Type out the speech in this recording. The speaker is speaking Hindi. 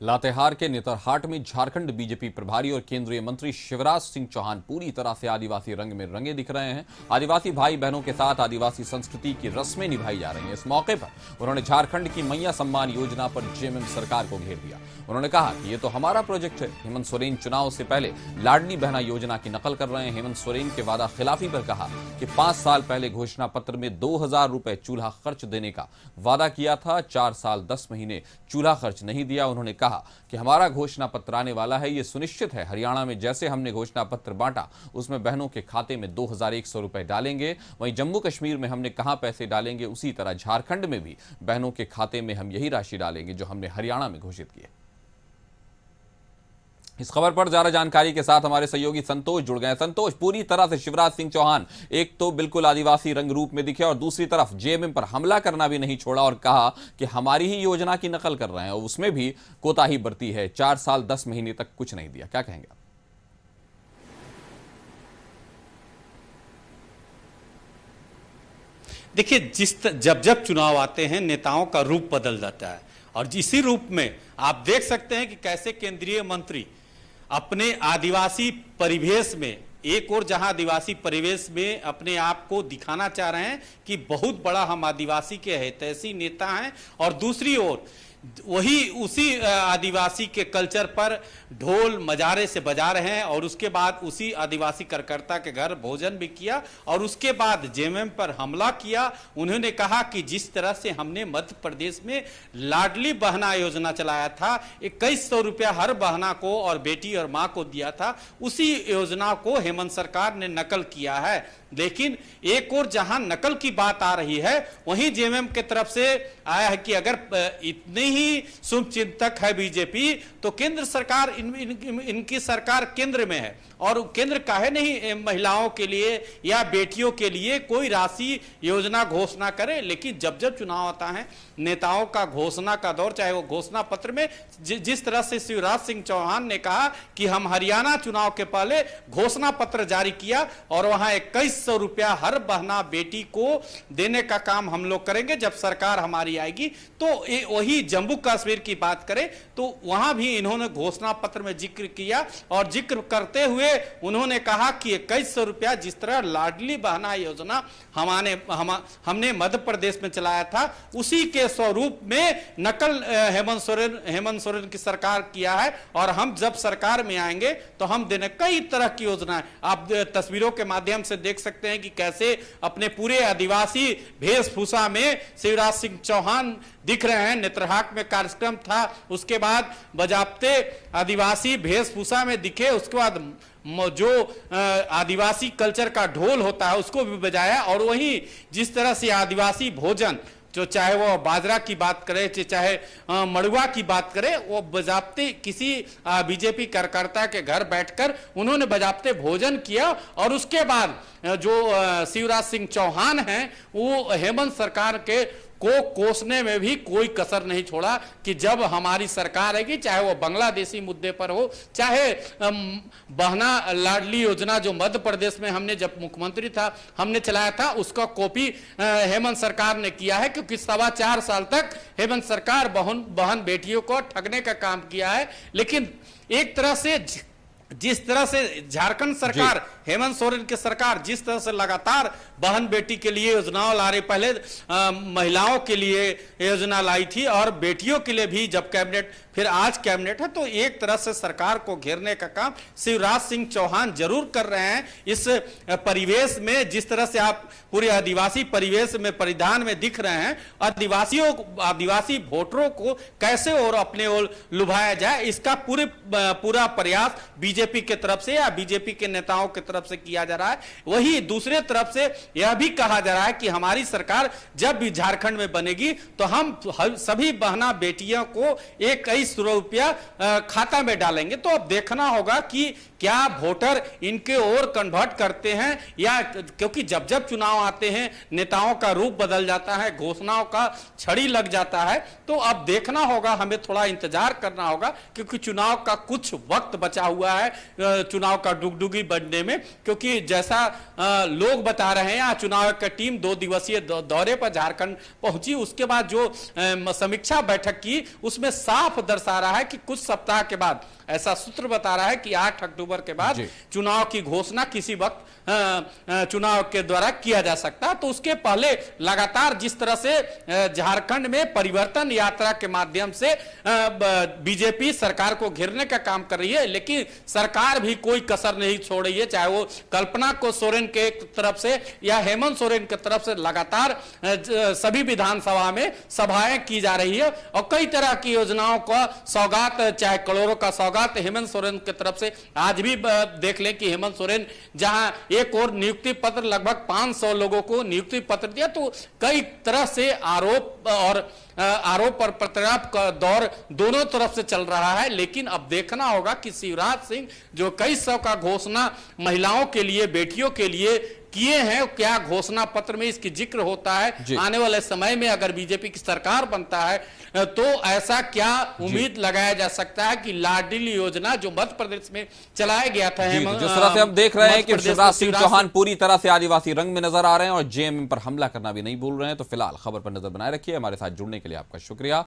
लातेहार के नेतरहाट में झारखंड बीजेपी प्रभारी और केंद्रीय मंत्री शिवराज सिंह चौहान पूरी तरह से आदिवासी रंग में रंगे दिख रहे हैं। आदिवासी भाई बहनों के साथ आदिवासी संस्कृति की रस्में निभाई जा रही हैं। इस मौके पर उन्होंने झारखंड की मैया सम्मान योजना पर जेएमएम सरकार को घेर दिया। उन्होंने कहा कि ये तो हमारा प्रोजेक्ट है। हेमंत सोरेन चुनाव से पहले लाडली बहना योजना की नकल कर रहे हैं। हेमंत सोरेन के वादा खिलाफी पर कहा कि 5 साल पहले घोषणा पत्र में 2000 रुपए चूल्हा खर्च देने का वादा किया था। 4 साल 10 महीने चूल्हा खर्च नहीं दिया। उन्होंने कहा कि हमारा घोषणा पत्र आने वाला है, ये सुनिश्चित है। हरियाणा में जैसे हमने घोषणा पत्र बांटा उसमें बहनों के खाते में 2100 रुपए डालेंगे, वहीं जम्मू कश्मीर में हमने कहां पैसे डालेंगे, उसी तरह झारखंड में भी बहनों के खाते में हम यही राशि डालेंगे जो हमने हरियाणा में घोषित की है। इस खबर पर ज्यादा जानकारी के साथ हमारे सहयोगी संतोष जुड़ गए। संतोष, पूरी तरह से शिवराज सिंह चौहान एक तो बिल्कुल आदिवासी रंग रूप में दिखे और दूसरी तरफ जेएमएम पर हमला करना भी नहीं छोड़ा और कहा कि हमारी ही योजना की नकल कर रहे हैं और उसमें भी कोताही बरती है। 4 साल 10 महीने तक कुछ नहीं दिया। क्या कहेंगे? देखिए, जब चुनाव आते हैं नेताओं का रूप बदल जाता है और इसी रूप में आप देख सकते हैं कि कैसे केंद्रीय मंत्री अपने आदिवासी परिवेश में, एक और जहां आदिवासी परिवेश में अपने आप को दिखाना चाह रहे हैं कि बहुत बड़ा हम आदिवासी के हितैषी नेता हैं, और दूसरी ओर वही उसी आदिवासी के कल्चर पर ढोल मजारे से बजा रहे हैं और उसके बाद उसी आदिवासी कार्यकर्ता के घर भोजन भी किया और उसके बाद जेएमएम पर हमला किया। उन्होंने कहा कि जिस तरह से हमने मध्य प्रदेश में लाडली बहना योजना चलाया था, 2100 रुपया हर बहना को और बेटी और मां को दिया था, उसी योजना को हेमंत सरकार ने नकल किया है। लेकिन एक और जहां नकल की बात आ रही है, वहीं जेएमएम के तरफ से आया है कि अगर इतने ही शुभचिंतक है बीजेपी तो केंद्र सरकार इनकी सरकार केंद्र में है और केंद्र काहे नहीं महिलाओं के लिए या बेटियों के लिए कोई राशि योजना घोषणा करे। लेकिन जब चुनाव आता है नेताओं का घोषणा का दौर, चाहे वो घोषणा पत्र में जिस तरह से शिवराज सिंह चौहान ने कहा कि हम हरियाणा चुनाव के पहले घोषणा पत्र जारी किया और वहां 2100 रुपया हर बहना बेटी को देने का काम हम लोग करेंगे जब सरकार हमारी आएगी। तो वही जम्मू कश्मीर की बात करें तो वहां भी इन्होंने घोषणा पत्र में जिक्र किया और जिक्र करते हुए उन्होंने कहा कि 2100 रुपया जिस तरह लाडली बहना योजना हमने मध्य प्रदेश में चलाया था, उसी के स्वरूप में नकल हेमंत सोरेन की सरकार किया है और हम जब सरकार में आएंगे तो हम देने कई तरह की योजनाएं आप तस्वीरों के माध्यम से देख सकते हैं कि कैसे अपने पूरे आदिवासी वेशभूषा में शिवराज सिंह चौहान दिख रहे हैं। नेतरहाट में कार्यक्रम था, उसके बाद बजाबते आदिवासी वेशभूषा में दिखे, उसके बाद जो आदिवासी कल्चर का ढोल होता है उसको भी बजाया और वहीं जिस तरह से आदिवासी भोजन, जो चाहे वो बाजरा की बात करे चाहे मड़ुआ की बात करे, वो बजाबते किसी बीजेपी कार्यकर्ता के घर बैठकर उन्होंने बजाबते भोजन किया और उसके बाद जो शिवराज सिंह चौहान हैं वो हेमंत सरकार के को कोसने में भी कोई कसर नहीं छोड़ा कि जब हमारी सरकार आएगी, चाहे वो बांग्लादेशी मुद्दे पर हो, चाहे बहना लाडली योजना जो मध्य प्रदेश में हमने जब मुख्यमंत्री था हमने चलाया था, उसका कॉपी हेमंत सरकार ने किया है, क्योंकि 4.25 साल तक हेमंत सरकार बहन बेटियों को ठगने का काम किया है। लेकिन एक तरह से जिस तरह से झारखंड सरकार, हेमंत सोरेन की सरकार जिस तरह से लगातार बहन बेटी के लिए योजनाओं ला रही, पहले महिलाओं के लिए योजना लाई थी और बेटियों के लिए भी जब कैबिनेट, फिर आज कैबिनेट है, तो एक तरह से सरकार को घेरने का काम शिवराज सिंह चौहान जरूर कर रहे हैं। इस परिवेश में जिस तरह से आप पूरे आदिवासी परिवेश में परिधान में दिख रहे हैं, आदिवासी वोटरों को कैसे और अपने ओर लुभाया जाए, इसका पूरा प्रयास बीजेपी के तरफ से या बीजेपी के नेताओं की तरफ से किया जा रहा है। वही दूसरे तरफ से यह भी कहा जा रहा है कि हमारी सरकार जब भी झारखंड में बनेगी तो हम सभी बहना बेटियों को 2100 रुपया खाता में डालेंगे। तो अब देखना होगा कि क्या वोटर इनके ओर कन्वर्ट करते हैं या, क्योंकि जब चुनाव आते हैं नेताओं का रूप बदल जाता है, घोषणाओं का छड़ी लग जाता है। तो अब देखना होगा, हमें थोड़ा इंतजार करना होगा, क्योंकि चुनाव का कुछ वक्त बचा हुआ है चुनाव का डुगडुगी बनने में। क्योंकि जैसा लोग बता रहे यहाँ चुनाव की टीम 2 दिवसीय दौरे पर झारखंड पहुंची। उसके बाद जो समीक्षा बैठक की उसमें साफ दर्शा रहा है कि कुछ सप्ताह के बाद, ऐसा सूत्र बता रहा है कि 8 अक्टूबर के बाद चुनाव की घोषणा किसी वक्त चुनाव के द्वारा किया जा सकता है। तो उसके पहले लगातार जिस तरह से झारखंड में परिवर्तन यात्रा के माध्यम से बीजेपी सरकार को घेरने का काम कर रही है, लेकिन सरकार भी कोई कसर नहीं छोड़ रही है, चाहे वो कल्पना को सोरेन के तरफ से या हेमंत सोरेन की तरफ से लगातार सभी विधानसभा में सभाएं की जा रही है और कई तरह की योजनाओं का सौगात, चाहे करोड़ों का सौगात हेमंत सोरेन की तरफ से। आज भी देख लें कि हेमंत सोरेन जहां एक और नियुक्ति पत्र लगभग 500 लोगों को नियुक्ति पत्र दिया, तो कई तरह से आरोप और प्रत्यारोप का दौर दोनों तरफ से चल रहा है। लेकिन अब देखना होगा कि शिवराज सिंह जो कई सौ का घोषणा महिलाओं के लिए, बेटियों के लिए किए हैं, क्या घोषणा पत्र में इसकी जिक्र होता है। आने वाले समय में अगर बीजेपी की सरकार बनता है तो ऐसा क्या उम्मीद लगाया जा सकता है कि लाडली योजना जो मध्य प्रदेश में चलाया गया था, जिस तरह से हम देख रहे हैं कि शिवराज सिंह चौहान पूरी तरह से आदिवासी रंग में नजर आ रहे हैं और जेएमएम पर हमला करना भी नहीं भूल रहे हैं। तो फिलहाल खबर पर नजर बनाए रखिए। हमारे साथ जुड़ने के लिए आपका शुक्रिया।